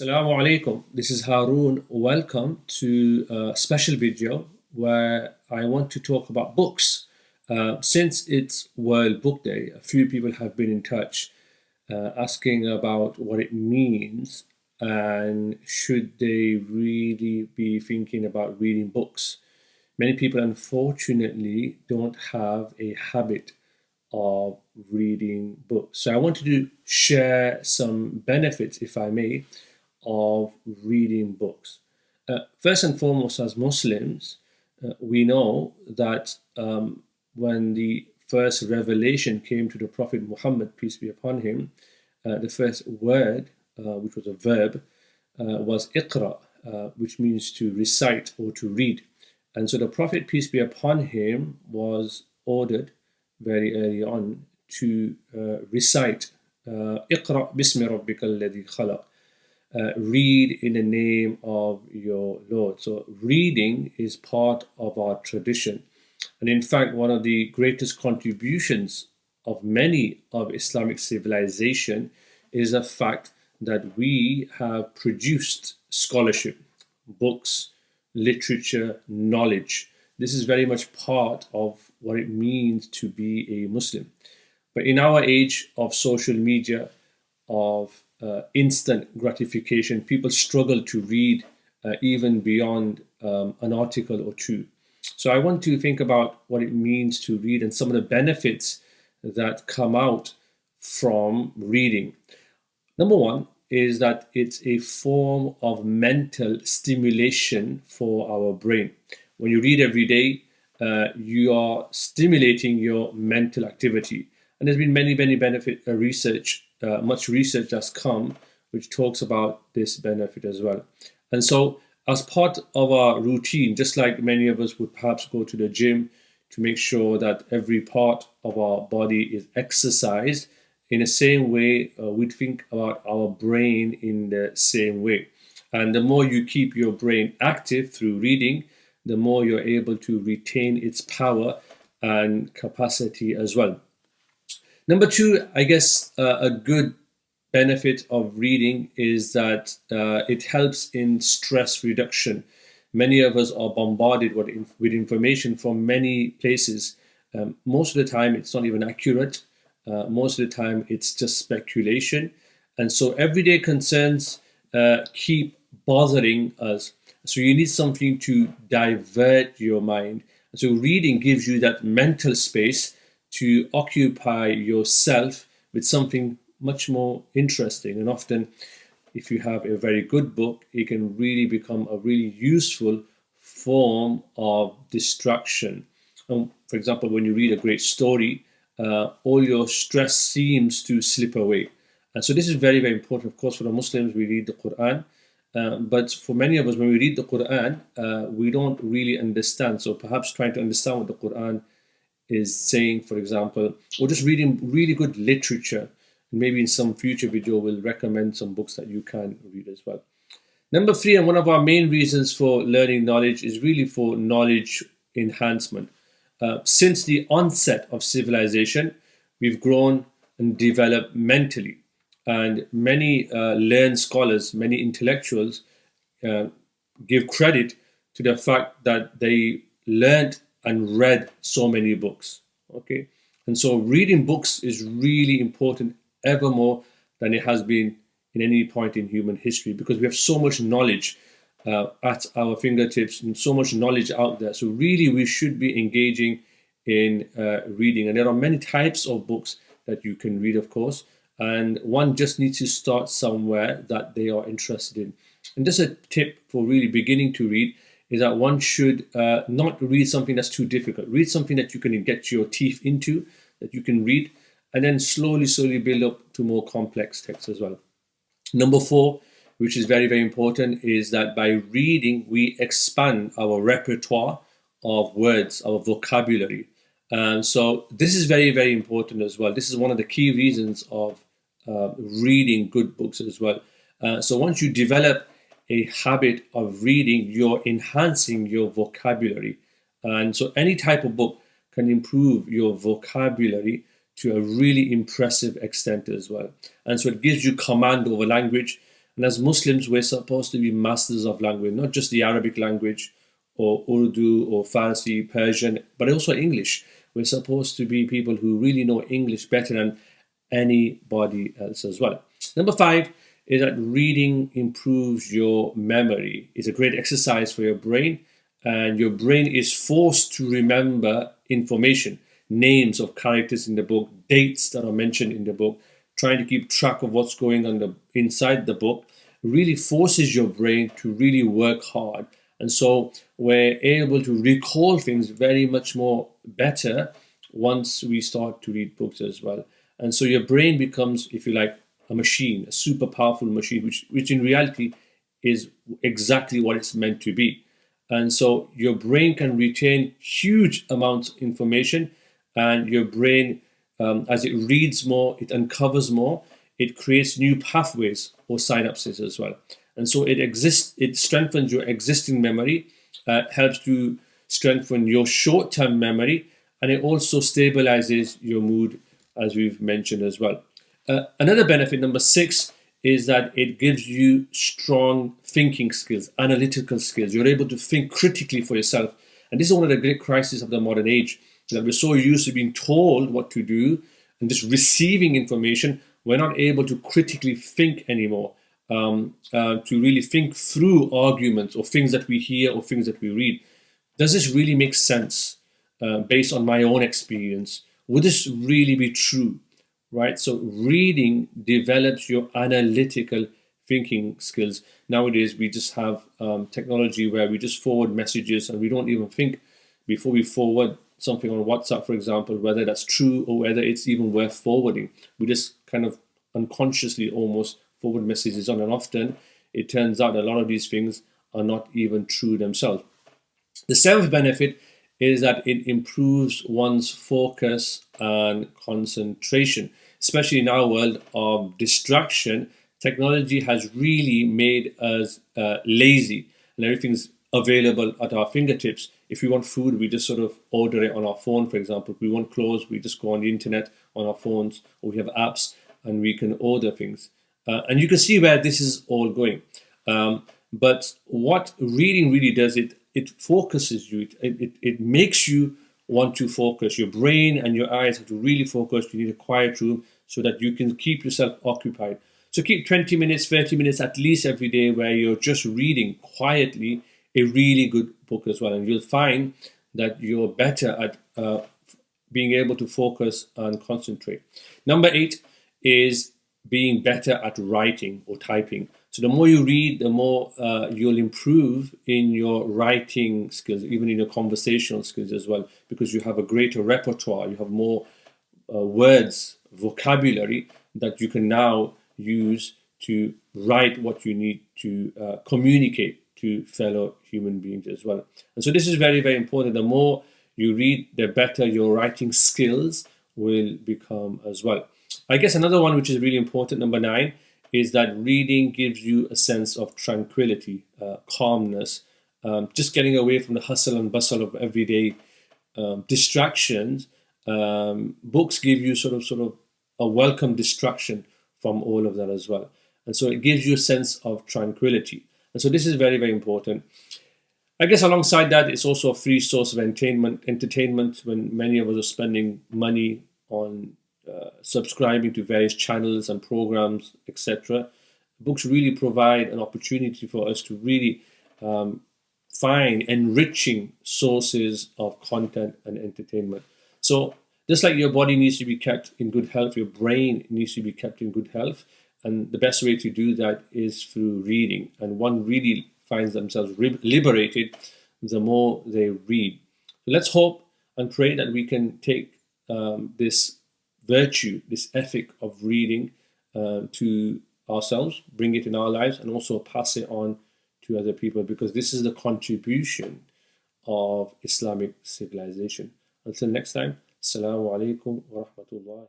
Assalamu alaikum. This is Haroon. Welcome to a special video where I want to talk about books. Since it's World Book Day, a few people have been in touch asking about what it means and should they really be thinking about reading books. Many people, unfortunately, don't have a habit of reading books. So I wanted to share some benefits, if I may, of reading books. First and foremost, as Muslims, we know that when the first revelation came to the Prophet Muhammad, peace be upon him, the first word, which was a verb, was iqra, which means to recite or to read. And so the Prophet, peace be upon him, was ordered very early on to recite iqra bismi rabbika alladhi khalaq. Read in the name of your Lord. So reading is part of our tradition. And in fact, one of the greatest contributions of many of Islamic civilization is the fact that we have produced scholarship, books, literature, knowledge. This is very much part of what it means to be a Muslim. But in our age of social media, of instant gratification, people struggle to read even beyond an article or two. So I want to think about what it means to read and some of the benefits that come out from reading. Number one is that it's a form of mental stimulation for our brain. When you read every day, you are stimulating your mental activity. And there's been many benefit research, much research that's come, which talks about this benefit as well. And so as part of our routine, just like many of us would perhaps go to the gym to make sure that every part of our body is exercised, in the same way, we think about our brain in the same way. And the more you keep your brain active through reading, the more you're able to retain its power and capacity as well. Number two, I guess a good benefit of reading is that it helps in stress reduction. Many of us are bombarded with information from many places. Most of the time, it's not even accurate. Most of the time, it's just speculation. And so everyday concerns keep bothering us. So you need something to divert your mind. So reading gives you that mental space to occupy yourself with something much more interesting. And often, if you have a very good book, it can really become a really useful form of distraction. For example, when you read a great story, all your stress seems to slip away. And so this is very important. Of course, for the Muslims, we read the Quran. But for many of us, when we read the Quran, we don't really understand. So perhaps trying to understand what the Quran is saying, for example, or just reading really good literature. Maybe in some future video, we'll recommend some books that you can read as well. Number three, and one of our main reasons for learning knowledge is really for knowledge enhancement. Since the onset of civilization, we've grown and developed mentally. And many learned scholars, many intellectuals give credit to the fact that they learned and read so many books. Okay, and so reading books is really important, ever more than it has been in any point in human history, because we have so much knowledge at our fingertips and so much knowledge out there. So really, we should be engaging in reading, and there are many types of books that you can read, of course, and one just needs to start somewhere that they are interested in. And just a tip for really beginning to read is that one should not read something that's too difficult. Read something that you can get your teeth into, that you can read, and then slowly build up to more complex texts as well. Number four, which is very important, is that by reading, we expand our repertoire of words, our vocabulary. And so this is very important as well. This is one of the key reasons of reading good books as well. So once you develop a habit of reading, you're enhancing your vocabulary. And so any type of book can improve your vocabulary to a really impressive extent as well. And so it gives you command over language. And as Muslims, we're supposed to be masters of language, not just the Arabic language or Urdu or Farsi, Persian, but also English. We're supposed to be people who really know English better than anybody else as well. Number 5 is that reading improves your memory. It's a great exercise for your brain, and your brain is forced to remember information, names of characters in the book, dates that are mentioned in the book, trying to keep track of what's going on inside the book, really forces your brain to really work hard. And so we're able to recall things very much more better once we start to read books as well. And so your brain becomes, if you like, a machine, a super powerful machine, which in reality is exactly what it's meant to be. And so your brain can retain huge amounts of information, and your brain, as it reads more, it uncovers more, it creates new pathways or synapses as well. And so it strengthens your existing memory, helps to strengthen your short-term memory, and it also stabilizes your mood, as we've mentioned as well. Another benefit, number 6, is that it gives you strong thinking skills, analytical skills. You're able to think critically for yourself. And this is one of the great crises of the modern age, that we're so used to being told what to do and just receiving information. We're not able to critically think anymore, to really think through arguments or things that we hear or things that we read. Does this really make sense based on my own experience? Would this really be true? Right? So reading develops your analytical thinking skills. Nowadays, we just have technology where we just forward messages and we don't even think before we forward something on WhatsApp, for example, whether that's true or whether it's even worth forwarding. We just kind of unconsciously almost forward messages on, and often it turns out a lot of these things are not even true themselves. The 7th benefit is that it improves one's focus and concentration. Especially in our world of distraction, technology has really made us lazy, and everything's available at our fingertips. If we want food, we just sort of order it on our phone, for example. If we want clothes, we just go on the internet on our phones, or we have apps and we can order things. And you can see where this is all going. But what reading really does, it focuses you. It makes you want to focus. Your brain and your eyes have to really focus. You need a quiet room so that you can keep yourself occupied. So keep 20 minutes, 30 minutes at least every day where you're just reading quietly a really good book as well. And you'll find that you're better at being able to focus and concentrate. Number 8 is being better at writing or typing. So the more you read, the more you'll improve in your writing skills, even in your conversational skills as well, because you have a greater repertoire, you have more words, vocabulary that you can now use to write what you need to communicate to fellow human beings as well. And so this is very, very important. The more you read, the better your writing skills will become as well. I guess another one which is really important, number 9, is that reading gives you a sense of tranquility, calmness, just getting away from the hustle and bustle of everyday distractions. Books give you sort of a welcome distraction from all of that as well. And so it gives you a sense of tranquility. And so this is very, very important. I guess alongside that, it's also a free source of entertainment when many of us are spending money on subscribing to various channels and programs, etc. Books really provide an opportunity for us to really find enriching sources of content and entertainment. So just like your body needs to be kept in good health, your brain needs to be kept in good health. And the best way to do that is through reading. And one really finds themselves liberated the more they read. So let's hope and pray that we can take this virtue, this ethic of reading to ourselves, bring it in our lives, and also pass it on to other people, because this is the contribution of Islamic civilization. Until next time, Assalamu alaikum wa rahmatullahi.